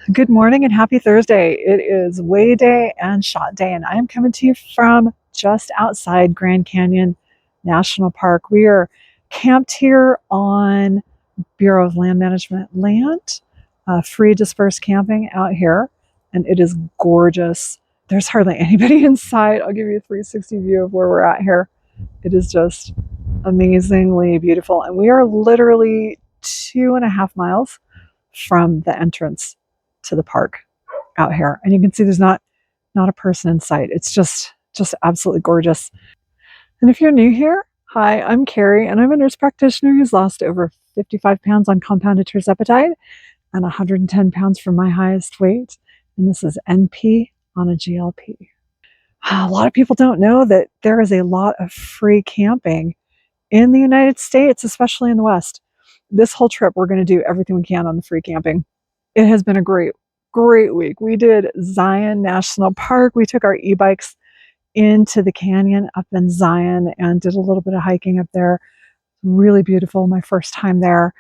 Good morning and happy Thursday. It is weigh day and shot day, and I am coming to you from just outside Grand Canyon National Park. We are camped here on Bureau of Land Management land, free dispersed camping out here, and it is gorgeous. There's hardly anybody inside. I'll give you a 360 view of where we're at here. It is just amazingly beautiful, and we are literally 2.5 miles from the entrance to the park out here, and you can see there's not a person in sight. It's just absolutely gorgeous. And if you're new here, hi, I'm Carrie, and I'm a nurse practitioner who's lost over 55 pounds on compounded tirzepatide and 110 pounds from my highest weight. And this is NP on a GLP. A lot of people don't know that there is a lot of free camping in the United States, especially in the West. This whole trip, we're going to do everything we can on the free camping. It has been a great week. We did Zion National Park. We took our e-bikes into the canyon up in Zion and did a little bit of hiking up there. Really beautiful. My first time there.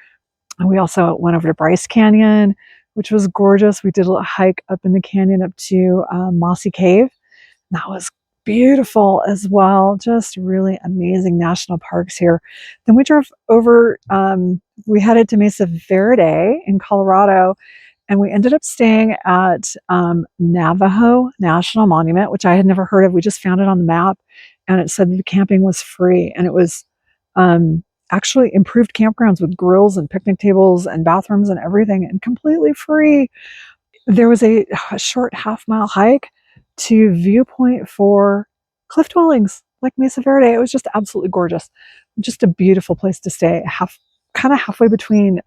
And we also went over to Bryce Canyon, which was gorgeous. We did a little hike up in the canyon up to Mossy Cave. That was beautiful as well. Just really amazing national parks here. Then we drove over, we headed to Mesa Verde in Colorado, and we ended up staying at Navajo National Monument, which I had never heard of. We just found it on the map, and it said the camping was free, and it was actually improved campgrounds with grills and picnic tables and bathrooms and everything, and completely free. There was a short half-mile hike to viewpoint for cliff dwellings like Mesa Verde. It was just absolutely gorgeous. Just a beautiful place to stay, kind of halfway between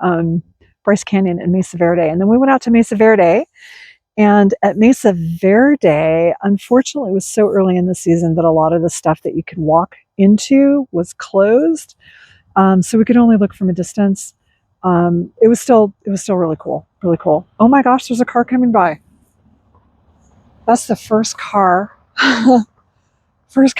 Bryce Canyon and Mesa Verde. And then we went out to Mesa Verde, and at Mesa Verde, unfortunately, it was so early in the season that a lot of the stuff that you could walk into was closed. So we could only look from a distance. It was still really cool, really cool. Oh my gosh, there's a car coming by. That's the first car we've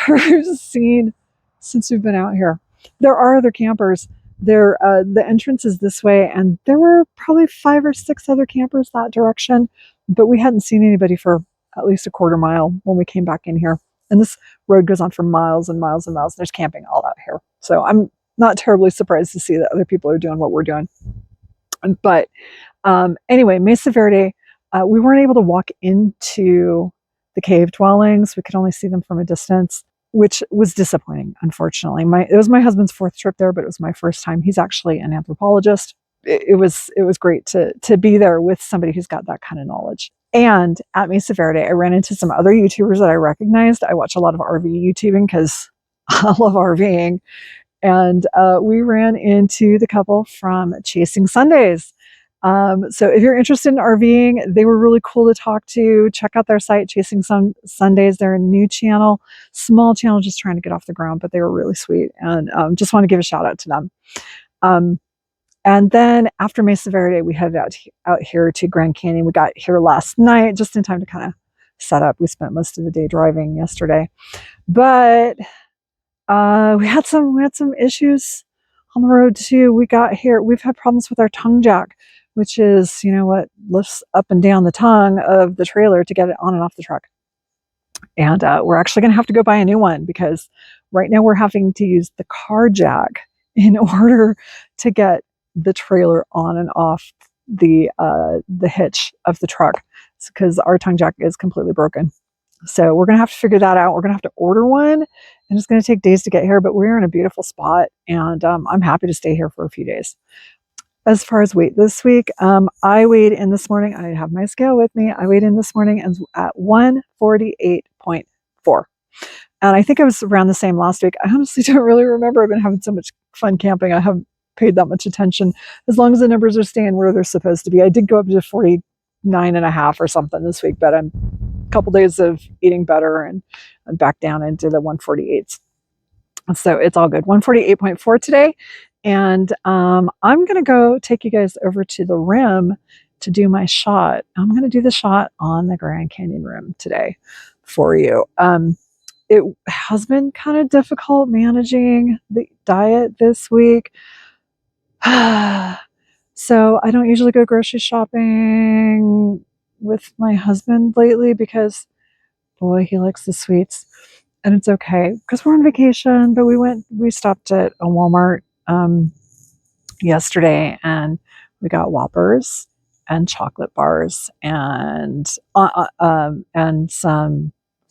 seen since we've been out here. There are other campers. The entrance is this way, and there were probably 5 or 6 other campers that direction, but we hadn't seen anybody for at least a quarter mile when we came back in here. And this road goes on for miles and miles and miles. There's camping all out here. So I'm not terribly surprised to see that other people are doing what we're doing. But anyway, Mesa Verde, we weren't able to walk into the cave dwellings. We could only see them from a distance, which was disappointing, unfortunately. It was my husband's 4th trip there, but it was my first time. He's actually an anthropologist. It was great to be there with somebody who's got that kind of knowledge. And at Mesa Verde, I ran into some other YouTubers that I recognized. I watch a lot of RV YouTubing because I love RVing. And we ran into the couple from Chasing Sundays. So if you're interested in RVing, they were really cool to talk to. Check out their site, Chasing Sundays. They're a new channel, small channel, just trying to get off the ground, but they were really sweet. And just want to give a shout out to them. And then after Mesa Verde, we headed out here to Grand Canyon. We got here last night, just in time to kind of set up. We spent most of the day driving yesterday, but we had some issues on the road too. We got here. We've had problems with our tongue jack, which is, what lifts up and down the tongue of the trailer to get it on and off the truck. And we're actually going to have to go buy a new one because right now we're having to use the car jack in order to get the trailer on and off the hitch of the truck, because our tongue jack is completely broken. So we're going to have to figure that out. We're going to have to order one, and it's going to take days to get here, but we're in a beautiful spot, and I'm happy to stay here for a few days. As far as weight this week, I weighed in this morning. I have my scale with me. I weighed in this morning at 148.4. And I think I was around the same last week. I honestly don't really remember. I've been having so much fun camping. I haven't paid that much attention. As long as the numbers are staying where they're supposed to be. I did go up to 49.5 or something this week, but I'm a couple days of eating better and I'm back down into the 148s. So it's all good. 148.4 today. And I'm going to go take you guys over to the rim to do my shot. I'm going to do the shot on the Grand Canyon rim today for you. It has been kind of difficult managing the diet this week. So I don't usually go grocery shopping with my husband lately because, boy, he likes the sweets. And it's okay because we're on vacation, but we stopped at a Walmart yesterday and we got Whoppers and chocolate bars and some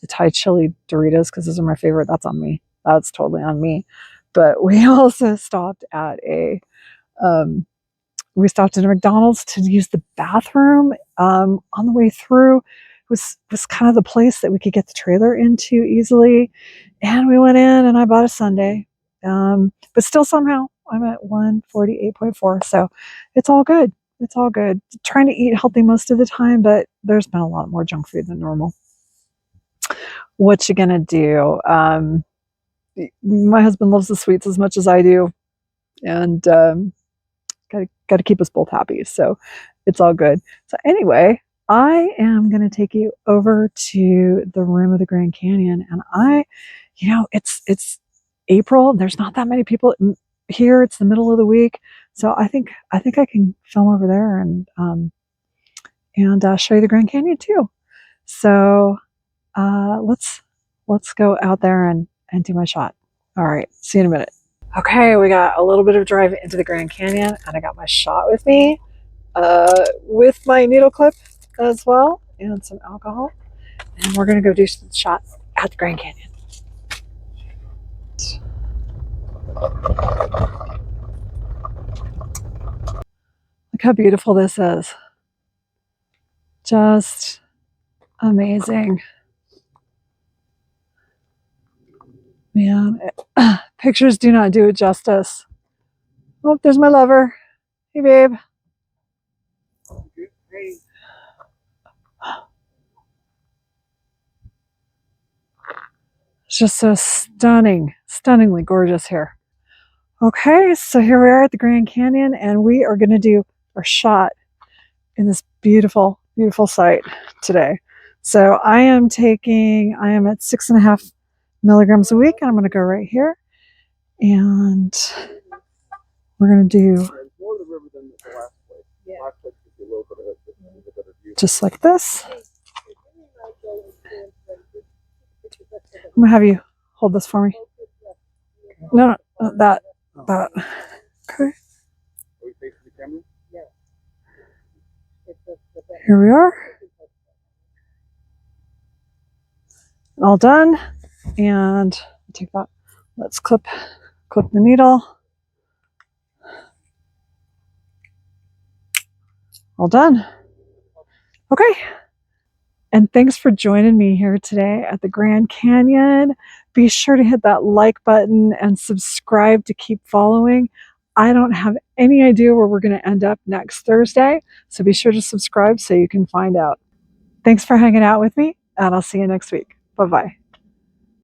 the Thai chili Doritos because those are my favorite. That's on me. That's totally on me. But we also stopped at um, a McDonald's to use the bathroom on the way through. It was kind of the place that we could get the trailer into easily, and we went in and I bought a sundae. But still, somehow I'm at 148.4, so it's all good. It's all good. Trying to eat healthy most of the time, but there's been a lot more junk food than normal. What you gonna do? My husband loves the sweets as much as I do, and got to keep us both happy. So it's all good. So anyway, I am going to take you over to the rim of the Grand Canyon, and it's April. There's not that many people here. It's the middle of the week, so I think I can film over there and show you the Grand Canyon too. So let's go out there and do my shot. All right, see you in a minute. Okay, we got a little bit of drive into the Grand Canyon, and I got my shot with me, with my needle clip as well, and some alcohol. And we're gonna go do some shots at the Grand Canyon. Look how beautiful this is. Just amazing. Man, pictures do not do it justice. Oh, there's my lover. Hey, babe. Hey. It's just so stunningly gorgeous here. Okay, so here we are at the Grand Canyon, and we are going to do our shot in this beautiful, beautiful site today. So I am at 6.5 milligrams a week, and I'm going to go right here, and we're going to do just like this. I'm going to have you hold this for me. No, that. Okay. Here we are. All done. And take that. Let's clip the needle. All done. Okay. And thanks for joining me here today at the Grand Canyon. Be sure to hit that like button and subscribe to keep following. I don't have any idea where we're going to end up next Thursday, so be sure to subscribe so you can find out. Thanks for hanging out with me, and I'll see you next week. Bye-bye.